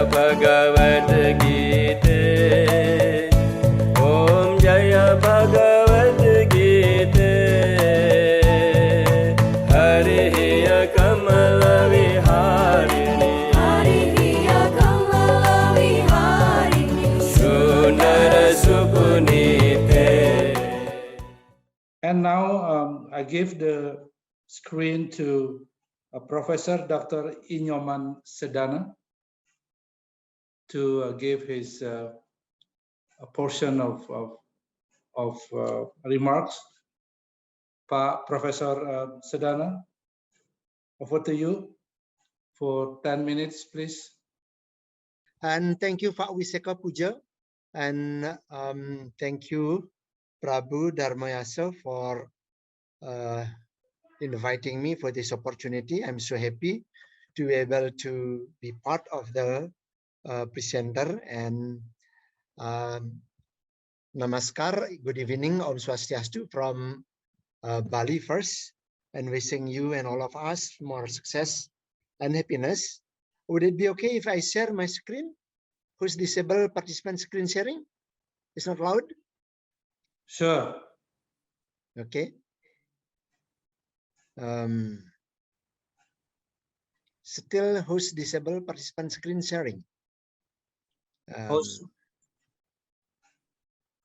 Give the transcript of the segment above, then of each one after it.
Bhagavad Gītā Om Jaya Bhagavad Gītā Hariya Kamala Viharini Hariya Kamala Viharini Sunara Supunite. And now I give the screen to Professor Dr. Nyoman Sedana to give his a portion of remarks. Professor Sedana, over to you for 10 minutes, please. And thank you, Pak Wiseka Puja, and thank you, Prabhu Dharmayasa, for inviting me for this opportunity. I'm so happy to be able to be part of the presenter. And namaskar, good evening, Om Swastiastu from Bali first, and wishing you and all of us more success and happiness. Would it be okay if I share my screen? Who's disabled participant screen sharing? It's not loud? Sure. Okay. Still host disabled participant screen sharing. Host,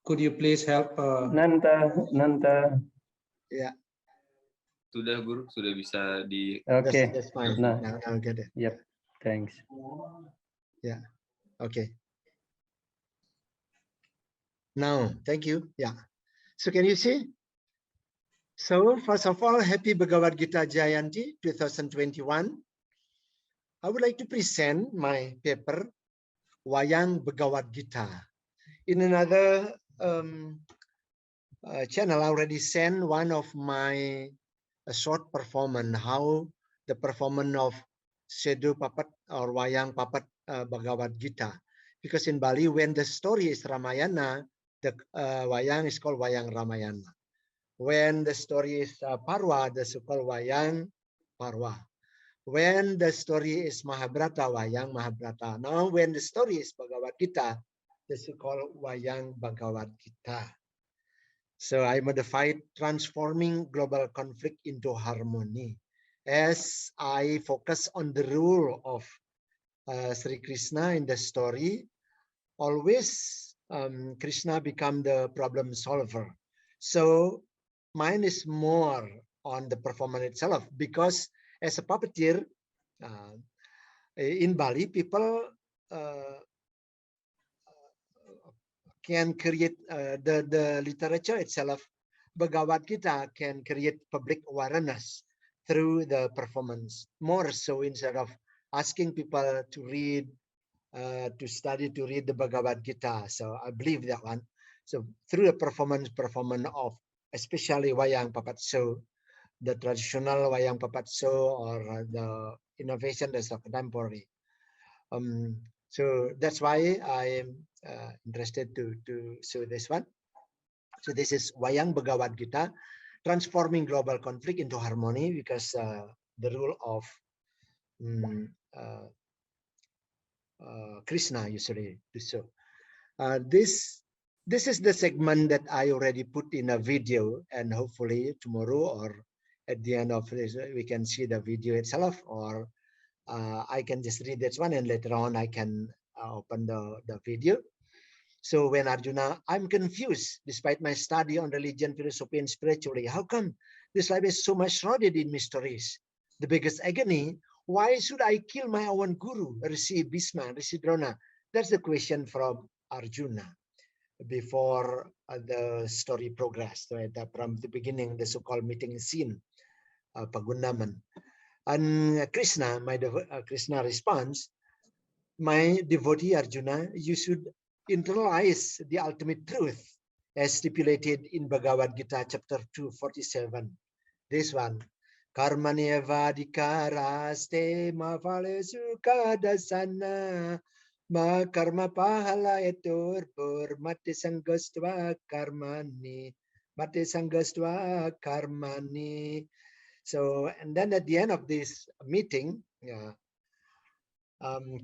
could you please help? Nanta. Yeah. Sudah Guru, sudah bisa di. Okay. That's fine. Nah. Now I'll get it. Yep. Thanks. Yeah. Okay. Now, thank you. Yeah. So can you see? So first of all, happy Bhagavad Gītā Jayanti 2021. I would like to present my paper, Wayang Bhagavad Gītā. In another channel, I already sent one of my short performance, how the performance of Shadow Puppet or Wayang Puppet Bhagavad Gītā. Because in Bali, when the story is Ramayana, the Wayang is called Wayang Ramayana. When the story is Parwa, the called Wayang Parwa. When the story is Mahabharata, Wayang Mahabharata. Now, when the story is Bhagavad Gītā, this is called Wayang Bhagavad Gītā. So I modified transforming global conflict into harmony, as I focus on the role of Sri Krishna in the story. Always Krishna become the problem solver. So mine is more on the performance itself, because as a puppeteer in Bali, people can create the literature itself. Bhagavad Gītā can create public awareness through the performance. More so, instead of asking people to read, to study, to read the Bhagavad Gītā. So I believe that one. So through the performance of especially Wayang Puppet Show, the traditional Wayang Puppet Show, or the innovation that's contemporary. So that's why I am interested to show this one. So this is Wayang Bhagavad Gītā, transforming global conflict into harmony, because the rule of Krishna usually do so. This is the segment that I already put in a video, and hopefully tomorrow or at the end of this we can see the video itself, or I can just read this one and later on I can open the video. So when Arjuna, I'm confused despite my study on religion, philosophy, and spirituality. How come this life is so much shrouded in mysteries? The biggest agony, why should I kill my own guru, Rishi Bhisma, Rishi Drona? That's the question from Arjuna before the story progressed. Right? From the beginning, the so-called meeting scene, Pagundaman. And Krishna, Krishna responds, my devotee Arjuna, you should internalize the ultimate truth as stipulated in Bhagavad Gītā chapter 247. This one, Karmaneva adhikaraste ma phalesu kadasana ma karma pahala etur pur mati sangastva karmani. So, and then at the end of this meeting,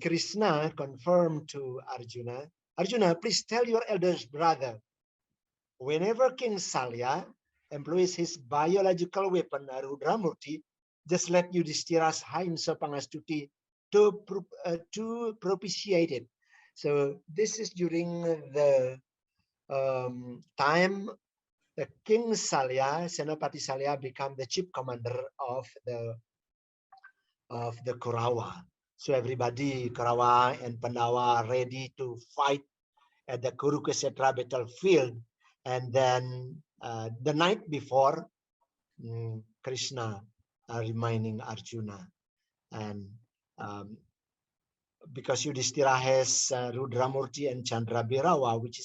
Krishna confirmed to Arjuna, Arjuna, please tell your eldest brother, whenever King Salya employs his biological weapon, Rudramurti, just let Yudhishthira's Haimsa Pangastuti to propitiate it. So this is during the time the King Salya, Senopati Salya, became the chief commander of the Kurawa. So everybody, Kurawa and Pandawa, ready to fight at the Kurukshetra battlefield. And then the night before, Krishna reminding Arjuna, and because Yudhishthira has Rudramurti and Chandrabirawa, which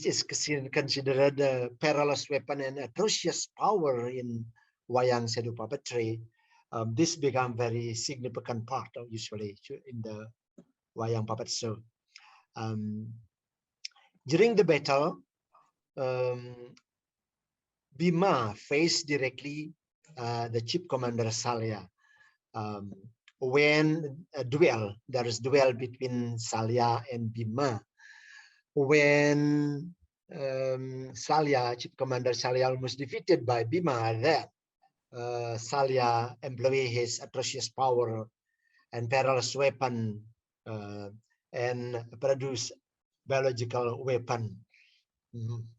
is considered a perilous weapon and atrocious power in Wayang Sedu puppetry. This become very significant part of usually in the Wayang puppet show. During the battle, Bhima faced directly the chief commander Salya. When there is duel between Salya and Bhima. When Salya, chief commander Salya, almost defeated by Bhima, then Salya employed his atrocious power and perilous weapon and produce biological weapon.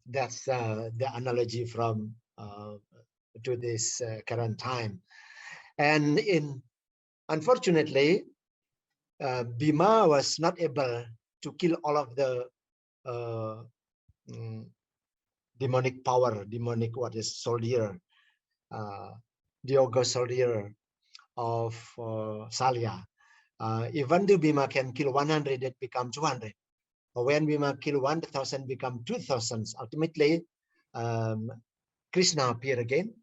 That's the analogy from to this current time. And unfortunately, Bhima was not able to kill all of the demonic power, soldier, the ogre soldier of Salya. Even though Bhima can kill 100, it becomes 200. When Bhima kill 1,000, become 2,000. Ultimately, Krishna appear again.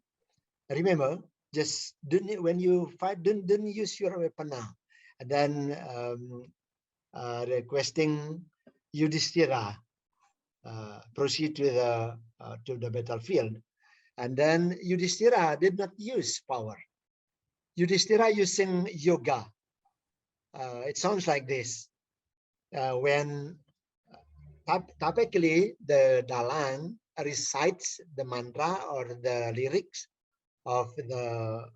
Remember, just when you fight, don't use your weapon now. And then requesting Yudhishthira proceed to the battlefield. And then Yudhishthira did not use power. Yudhishthira using yoga. It sounds like this. When typically the Dalang recites the mantra or the lyrics of the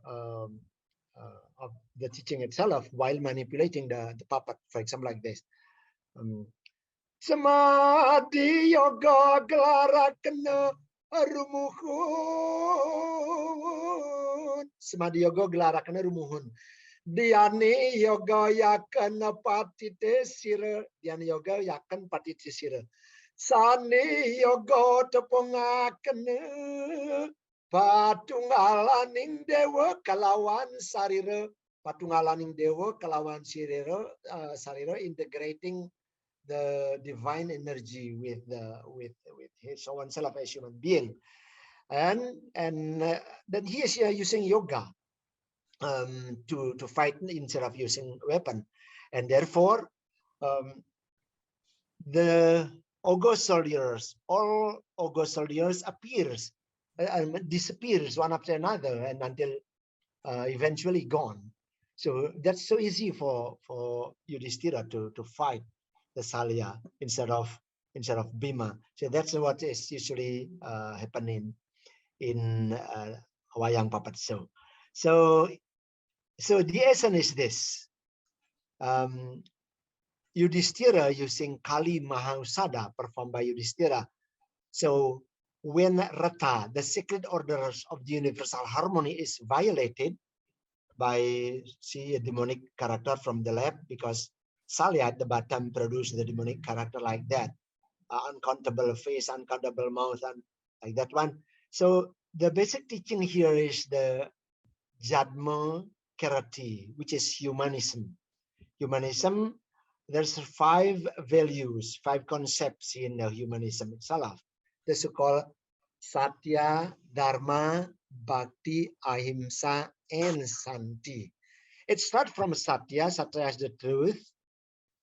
teaching itself while manipulating the puppet, for example, like this. Samadhi yoga glarakana rumuhun. Samadhi yoga glarakana rumuhun. Dhyani yoga yakana patite sira. Dhyani yoga yakan patite sira. Sani yoga tepungakana patungalaning dewa kalawan sarira. Patungalaning dewa kalawan sarira, integrating the divine energy with his own self as human being, and then he is using yoga to fight instead of using weapon, and therefore the ogre soldiers, all ogre soldiers disappears one after another, and until eventually gone. So that's so easy for Yudhishthira to fight the Salya instead of Bhima. So that's what is usually happening in Wayang puppet show. So the essence is this: Yudhishthira using Kali Mahausadha performed by Yudhishthira. So when Rata, the sacred orders of the universal harmony, is violated by a demonic character from the left, because Salya at the bottom produced the demonic character like that, uncountable face, uncountable mouth, and like that one. So the basic teaching here is the Jadma Karate, which is humanism. Humanism, there's 5 values, 5 concepts in humanism itself. The so-called Satya, Dharma, Bhakti, Ahimsa, and Santi. It starts from Satya. Satya is the truth.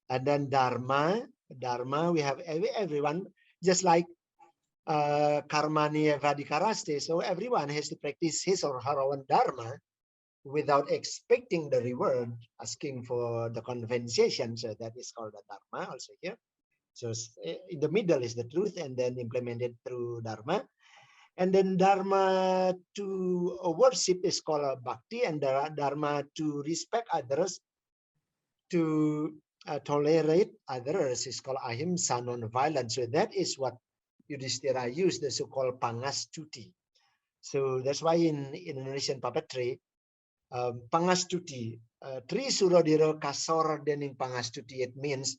And then Dharma, we have everyone, just like Karmani Vadikaraste. So everyone has to practice his or her own Dharma. without expecting the reward, asking for the compensation. So that is called the Dharma also here. So in the middle is the truth, and then implemented through Dharma. And then Dharma to worship is called Bhakti, and Dharma to respect others, to tolerate others is called Ahimsa, non-violence. So that is what Yudhishthira used, the so-called Pangastuti. So that's why in Indonesian puppetry, Pangastuti, Tri Surodiro Kasor Dening Pangastuti, it means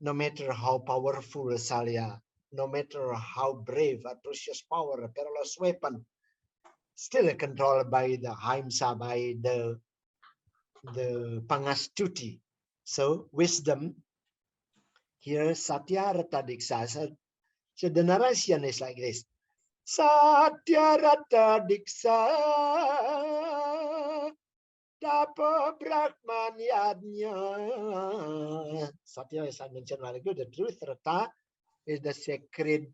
no matter how powerful Salya, no matter how brave, atrocious power, a perilous weapon, still controlled by the Ahimsa, by the Pangastuti. So wisdom here, Satya Rata Diksa. So the narration is like this. Satya Rata Diksa Tapa Brahman Yadnya. Satya, as I mentioned a while ago, the truth. Rata is the sacred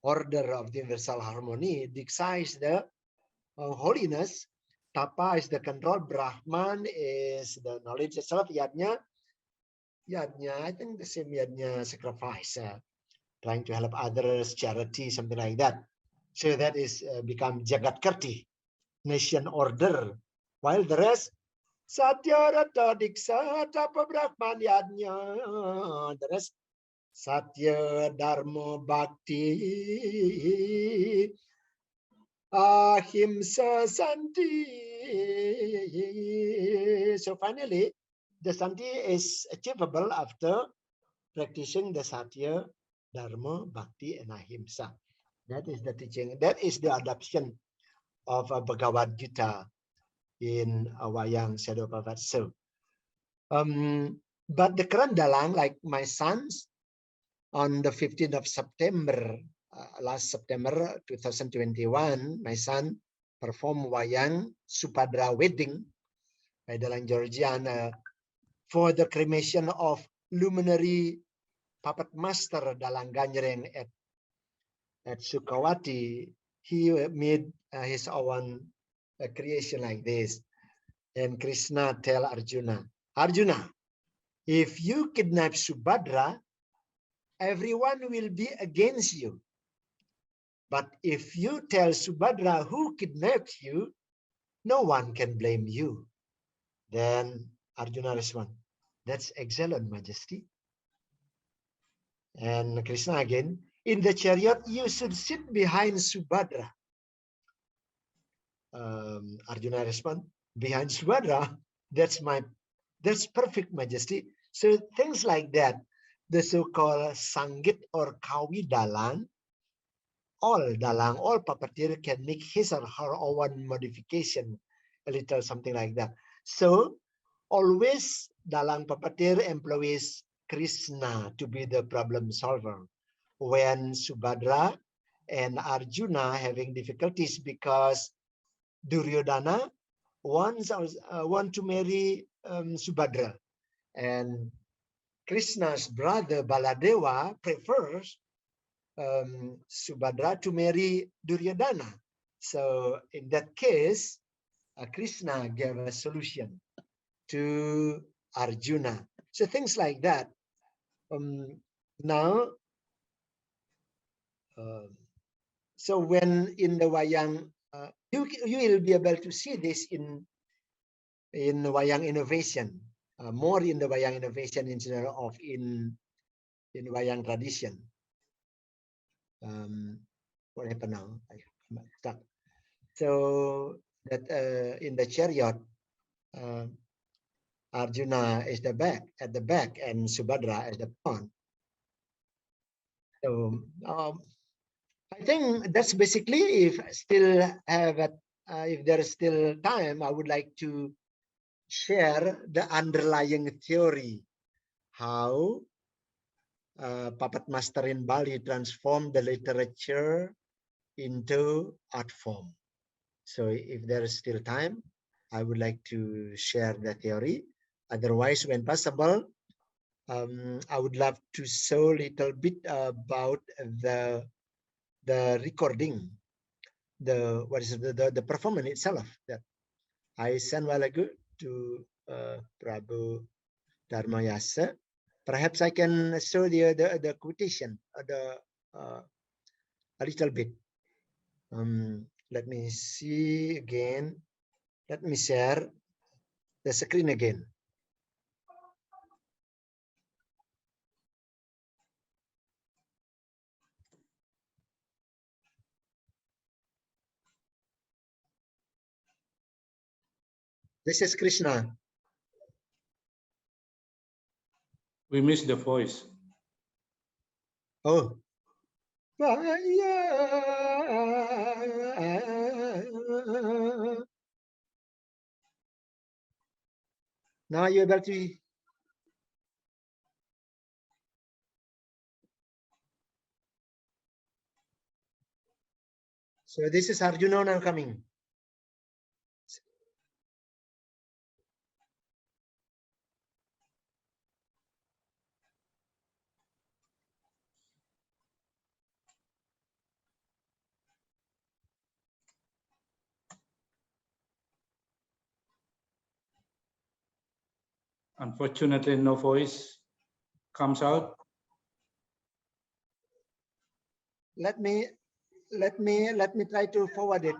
order of the universal harmony. Diksa is the holiness. Tapa is the control. Brahman is the knowledge itself. Yadnya, I think the same yadnya, sacrifice, trying to help others, charity, something like that. So that is become Jagat Karti, nation order. While the rest, Satya Rata Diksa Tapa Brahman Yadnya, the rest, Satya Dharma Bhakti Ahimsa Santi. So finally, the Santi is achievable after practicing the Satya, Dharma, Bhakti, and Ahimsa. That is the teaching. That is the adoption of Bhagavad Gītā in Wayang Shadow Pavat. So, but the current dalang, like my sons, on the 15th of September, last September 2021, my son performed Wayang Supadra wedding by dalang Georgian for the cremation of luminary puppet master Dalang Ganjreng at Sukawati. He made his own creation like this. And Krishna tell Arjuna, Arjuna, if you kidnap Subhadra, everyone will be against you. But if you tell Subhadra who kidnapped you, no one can blame you. Then Arjuna responds, that's excellent, Majesty. And Krishna again, in the chariot, you should sit behind Subhadra. Arjuna responds, behind Subhadra, that's perfect, Majesty. So things like that, the so-called Sanggit or Kawi Dalang, all puppeteer can make his or her own modification, a little something like that. So always Dalang puppeteer employs Krishna to be the problem solver. When Subhadra and Arjuna having difficulties because Duryodhana want to marry Subhadra, and Krishna's brother Baladeva prefers Subhadra to marry Duryodhana. So in that case, Krishna gave a solution to Arjuna. So things like that. Now, so when in the Wayang, you will be able to see this in Wayang innovation, more in the Wayang innovation instead of in Wayang tradition. What happened now? I'm stuck. So that in the chariot, Arjuna is at the back, and Subhadra is the front. So I think that's basically, if there is still time, I would like to share the underlying theory, how puppet master in Bali transformed the literature into art form. So if there is still time, I would like to share the theory. Otherwise, when possible, I would love to show a little bit about the recording, the performance itself. That I sent while ago to Prabhu Dharmayasa. Perhaps I can show you the quotation, a little bit. Let me see again. Let me share the screen again. This is Krishna. We missed the voice. Oh. Now you're able to. So this is Arjuna now coming. Unfortunately, no voice comes out. Let me try to forward it.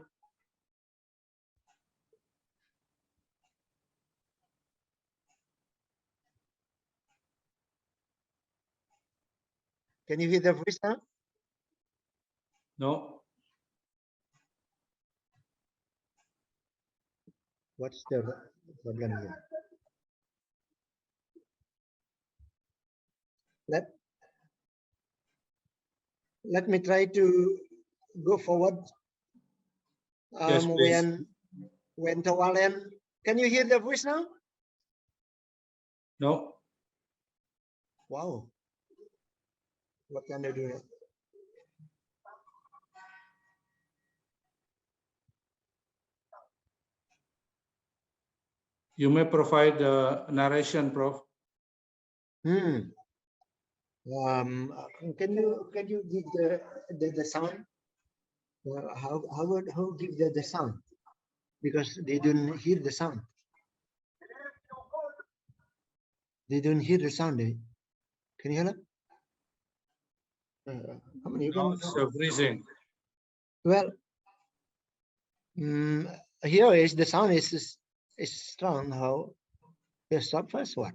Can you hear the voice now? No. What's the problem here? Let me try to go forward. Yes, please. When Tawalen, can you hear the voice now? No. Wow. What can I do now? You may provide the narration, Prof. Can you give the sound? How give the sound? Because they don't hear the sound. They don't hear the sound. Can you hear it? You No, can. it's freezing. Well, here is the sound is strong. How? You stop first one.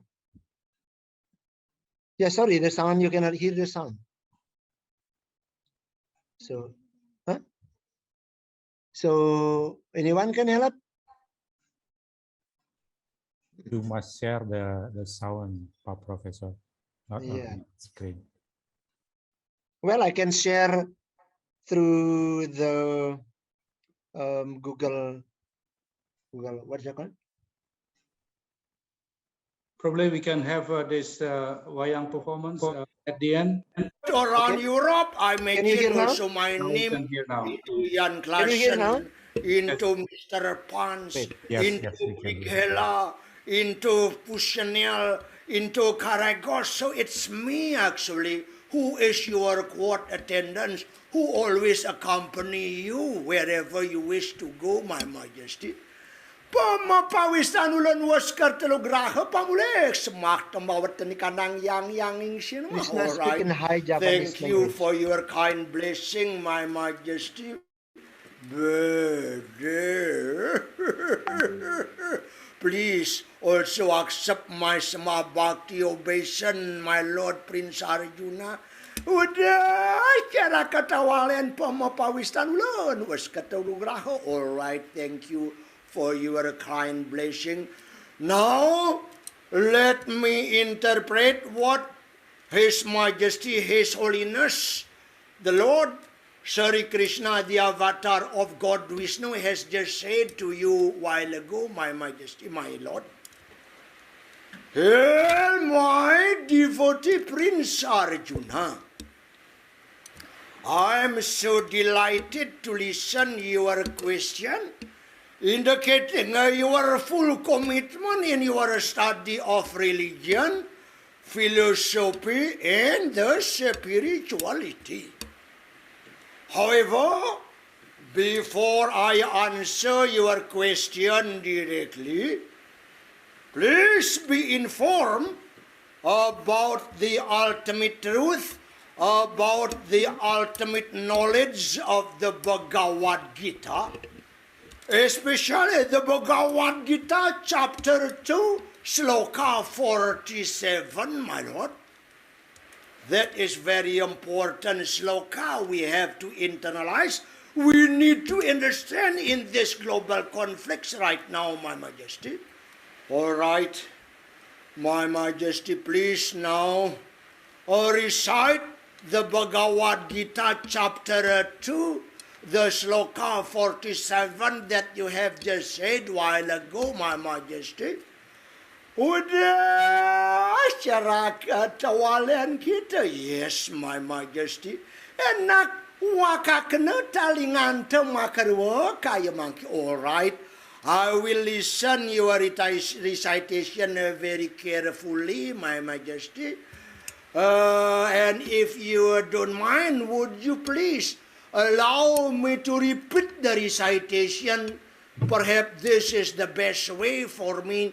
Yeah, sorry, the sound you cannot hear the sound. So, huh? So anyone can help? You must share the sound, Pak Professor, not on screen. Well, I can share through the Google. What's that called? Probably we can have this wayang performance at the end. Around Europe, I mention also my Now we can name hear now. into Jan Can you hear now? Klassen, into Mr. Pans, Yes, into yes, we can hear. Michaela, into Pushanel, into Karagos. So it's me actually who is your court attendant, who always accompany you wherever you wish to go, my majesty. Pamapawisan ulan was kartelograha pamulek semak tambawat ni kanang yang sin. Krishna speaking high Japanese Thank you language. for your kind blessing, my majesty. Please also accept my samabhakti obeisance, my Lord Prince Arjuna. Udah, cara katawalan pamapawisan ulan was kartelograha. All right, thank you for your kind blessing. Now, let me interpret what His Majesty, His Holiness, the Lord Sri Krishna, the avatar of God Vishnu, has just said to you while ago, my Majesty, my Lord. Hail, my devotee Prince Arjuna. I am so delighted to listen your question, indicating your full commitment in your study of religion, philosophy, and the spirituality. However, before I answer your question directly, please be informed about the ultimate truth, about the ultimate knowledge of the Bhagavad Gītā, especially the Bhagavad Gītā chapter 2, sloka 47, my Lord. That is very important sloka we have to internalize. We need to understand in this global conflicts right now, My Majesty. All right, My Majesty, please now recite the Bhagavad Gītā chapter 2, the sloka 47 that you have just said while ago, My Majesty. Udah masyarakat tawalan kita. Yes, My Majesty. Enak waka kena talingan temakarwa kaya mangki. All right. I will listen your recitation very carefully, My Majesty. And if you don't mind, would you please allow me to repeat the recitation? Perhaps this is the best way for me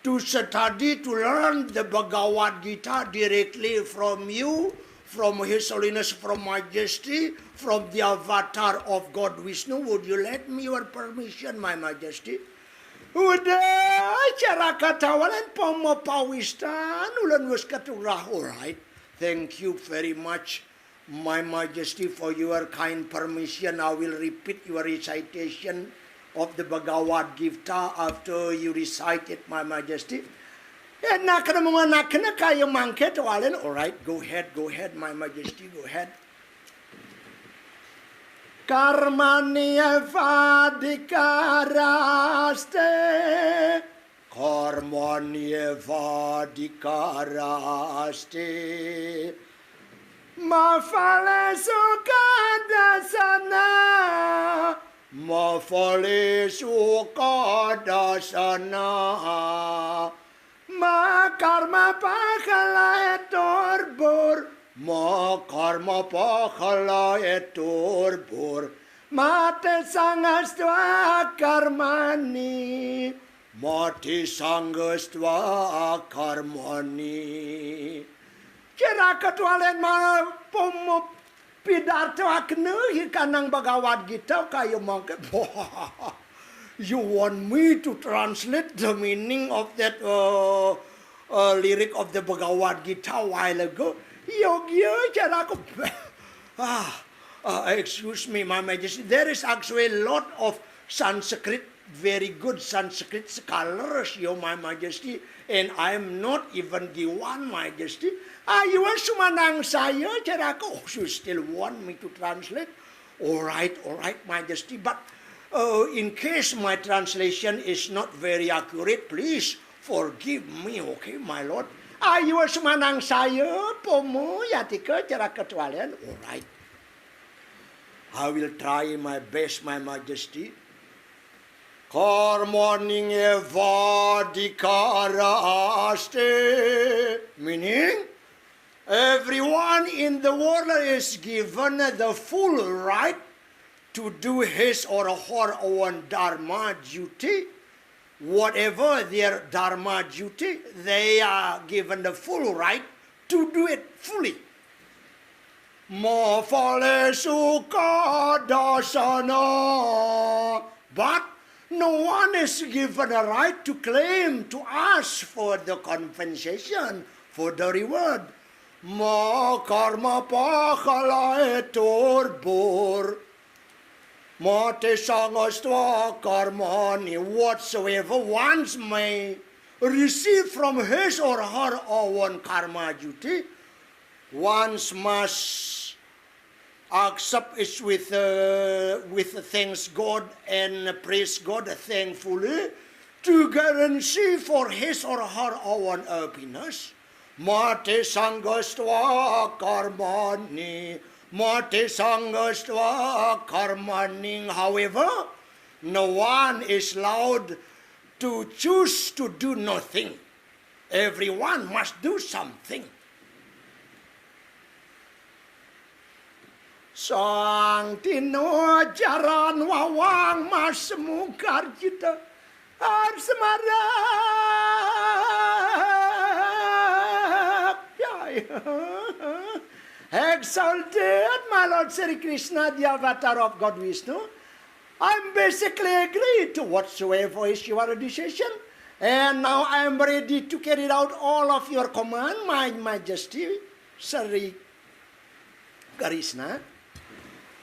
to study, to learn the Bhagavad Gītā directly from you, from His Holiness, from Majesty, from the avatar of God Vishnu. Would you let me your permission, My Majesty? Udah cara katawalan pemapawistan ulan wis katurah. All right. Thank you very much, My Majesty, for your kind permission. I will repeat your recitation of the Bhagavad Gītā after you recite it, My Majesty. Enak na mga anak na kayo mangket walen. All right, go ahead, My Majesty, go ahead. Karmanieva dikaraste, Karmanieva dikaraste, Mafale sukadasana, Mafale sukadasana, Ma karma pakala etorbor, Ma karma pakala etorbor, Mate sangastva karmani, Mate sangastva karmani. Kira ketualen ma pomo pidato akne hikanang Bhagavad Gītā kayo mangke. You want me to translate the meaning of that lyric of the Bhagavad Gītā a while ago? Excuse me, My Majesty. There is actually a lot of Sanskrit, very good Sanskrit scholars, My Majesty, and I am not even the one, My Majesty. You are sumanang saya, you still want me to translate? All right, My Majesty, but in case my translation is not very accurate, please forgive me, okay, my Lord. You are sumanang saya, pomo yatika cara ketualian. All right. I will try my best, My Majesty. Karmaning eva dikaraste, meaning everyone in the world is given the full right to do his or her own dharma duty. Whatever their dharma duty, they are given the full right to do it fully. Mafale sukha dasana. But no one is given a right to claim, to ask for the compensation, for the reward. Ma karma pakala etorbor. Mate sangastva karmani. Whatsoever ones may receive from his or her own karma duty, ones must accept it with thanks God and praise God thankfully to guarantee for his or her own happiness. Mate sangastva karmani. Mate sangastva karmani. However, no one is allowed to choose to do nothing. Everyone must do something. Sang tino jaran wawang mas mungkar kita semarap. Exalted my Lord Sri Krishna, the avatar of God Vishnu. I'm basically agreed to whatsoever is your decision. And now I'm ready to carry out all of your command, my Majesty, Sri Krishna.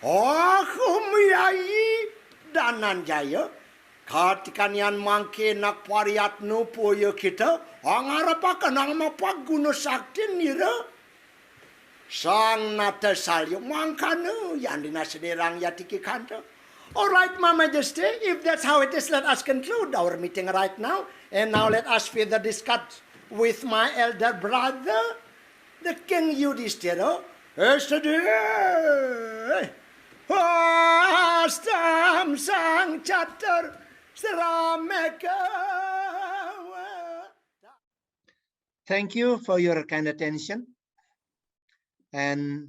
Oh, humyai dananjaya. Katikanian mangke nak pariat no poyo kita. Angarapakan ang mapaguno sakti nira. Sang nata salyo mangkano yan dinasederang yatiki kanta. All right, my Majesty, if that's how it is, let us conclude our meeting right now. And now let us further discuss with my elder brother, the King Yudhishthira. Astam sang chatter serameka. Thank you for your kind attention. And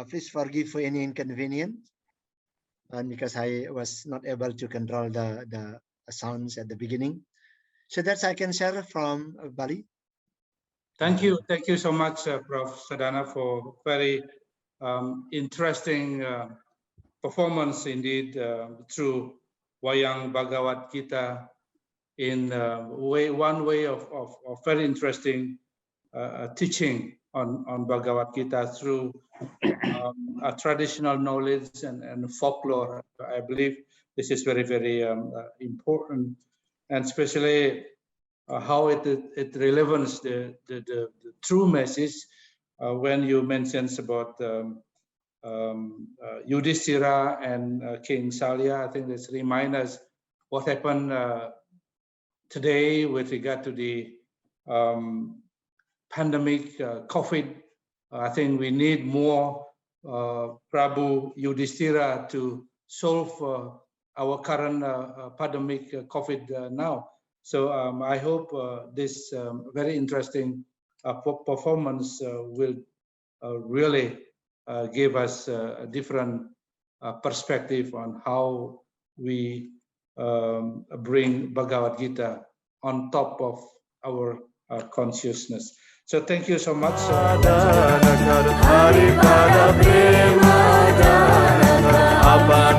please forgive for any inconvenience. And because I was not able to control the sounds at the beginning. So that's I can share from Bali. Thank you so much, Prof. Sedana, for very interesting performance indeed through Wayang Bhagavad Gītā in one way of very interesting teaching on Bhagavad Gītā through a traditional knowledge and folklore. I believe this is very, very important, and especially how it relevance the true message when you mentions about Yudhishthira and King Salya. I think this reminds us what happened today with regard to the pandemic, COVID. I think we need more Prabhu Yudhishthira to solve our current pandemic COVID now. So I hope this very interesting performance will really give us a different perspective on how we bring Bhagavad Gītā on top of our consciousness. So thank you so much. Daripada prema dana, apa